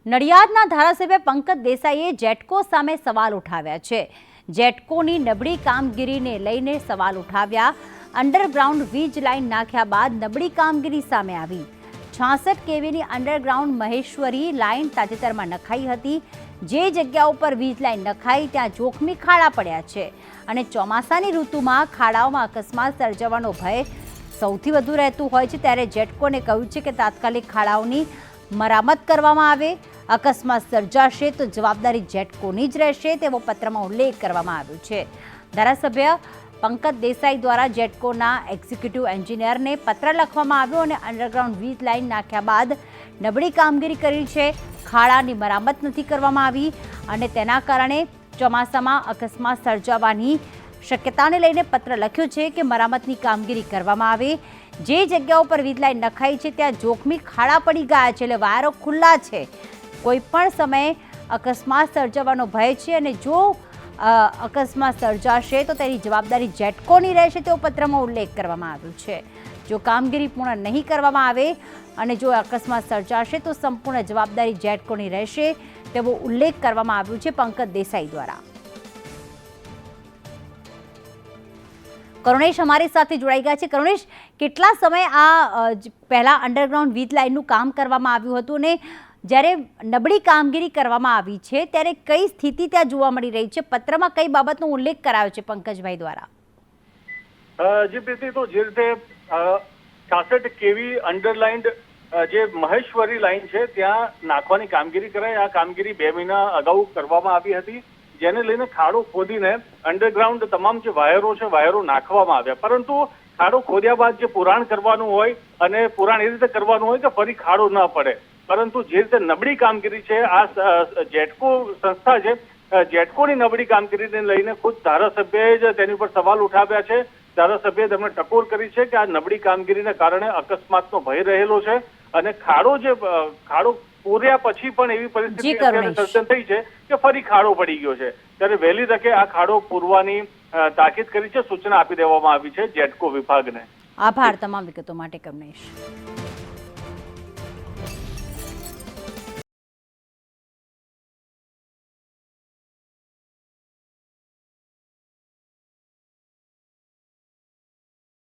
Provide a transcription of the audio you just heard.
નડિયાદના ધારાસભ્ય પંકજ દેસાઈએ જેટકો સામે સવાલ ઉઠાવ્યા છે। જેટકોની નબળી કામગીરીને લઈને સવાલ ઉઠાવ્યા। અંડરગ્રાઉન્ડ વીજ લાઇન નાખ્યા બાદ નબળી કામગીરી સામે આવી। 66 કેવીની અંડરગ્રાઉન્ડ મહેશ્વરી લાઇન તાજેતરમાં નખાઈ હતી। જે જગ્યાઓ પર વીજ લાઇન નખાઈ ત્યાં જોખમી ખાડા પડ્યા છે અને ચોમાસાની ઋતુમાં ખાડાઓમાં અકસ્માત સર્જાવાનો ભય સૌથી વધુ રહેતું હોય છે। ત્યારે જેટકોને કહ્યું છે કે તાત્કાલિક ખાડાઓની મરામત કરવામાં આવે। અકસ્માત સર્જાશે તો જવાબદારી જેટકોની જ રહેશે તેવો પત્રમાં ઉલ્લેખ કરવામાં આવ્યો છે। ધારાસભ્ય પંકજ દેસાઈ દ્વારા જેટકોના એક્ઝિક્યુટિવ એન્જિનિયરને પત્ર લખવામાં આવ્યો અને અંડરગ્રાઉન્ડ વીજ લાઇન નાખ્યા બાદ નબળી કામગીરી કરી છે। ખાડાની મરામત નથી કરવામાં આવી અને તેના કારણે ચોમાસામાં અકસ્માત સર્જાવાની શક્યતાને લઈને પત્ર લખ્યો છે કે મરામતની કામગીરી કરવામાં આવે। જે જગ્યાઓ પર વીજ લાઇન નખાઈ છે ત્યાં જોખમી ખાડા પડી ગયા છે, એટલે વાયરો ખુલ્લા છે। કોઈ પણ સમયે અકસ્માત સર્જાવાનો ભય છે અને જો અકસ્માત સર્જાશે તો તેની જવાબદારી જેટકોની રહેશે તેવો પત્રમાં ઉલ્લેખ કરવામાં આવ્યો છે। જો કામગીરી પૂર્ણ નહીં કરવામાં આવે અને જો અકસ્માત સર્જાશે તો સંપૂર્ણ જવાબદારી જેટકોની રહેશે તેવો ઉલ્લેખ કરવામાં આવ્યો છે પંકજ દેસાઈ દ્વારા। કરુણેશ અમારી સાથે જોડાઈ ગયા છે। કરુણેશ, કેટલા સમય આ પહેલા અંડરગ્રાઉન્ડ વીજ લાઇનનું કામ કરવામાં આવ્યું હતું અને જ્યારે નબળી કામગીરી કરવામાં આવી છે ત્યારે કઈ સ્થિતિ ત્યાં જોવા મળી રહી છે? પત્રમાં કઈ બાબતનો ઉલ્લેખ કરાયો છે પંકજભાઈ દ્વારા? જી પ્રીતિ, તો જે રીતે 66 કેવી અંડરલાઇન્ડ જે મહેશ્વરી લાઇન છે ત્યાં નાખવાની કામગીરી કરાઈ। આ કામગીરી 2 મહિના અગાઉ કરવામાં આવી હતી, જેને લઈને ખાડો ખોદીને અંડરગ્રાઉન્ડ તમામ જે વાયરો છે વાયરો નાખવામાં આવ્યા। પરંતુ ખાડો ખોદ્યા બાદ જે પુરાણ કરવાનું હોય અને પુરાણ એ રીતે કરવાનું હોય કે ફરી ખાડો ન પડે, પરંતુ જે રીતે નબળી કામગીરી છે આ જેટકો સંસ્થા છે, જેટકોની નબળી કામગીરીને લઈને ખુદ ધારાસભ્યએ જ તેની ઉપર સવાલ ઉઠાવ્યા છે। ધારાસભ્યએ તેમને ટકોર કરી છે કે આ નબળી કામગીરીને કારણે અકસ્માતનો ભય રહેલો છે અને ખાડો પૂર્યા પછી પણ એવી પરિસ્થિતિ અત્યારે સર્જન થઈ છે કે ફરી ખાડો પડી ગયો છે। ત્યારે વહેલી તકે આ ખાડો પૂરવાની તાકીદ કરી છે, સૂચના આપી દેવામાં આવી છે જેટકો વિભાગને। આભાર તમામ વિગતો માટે કરુણેશ।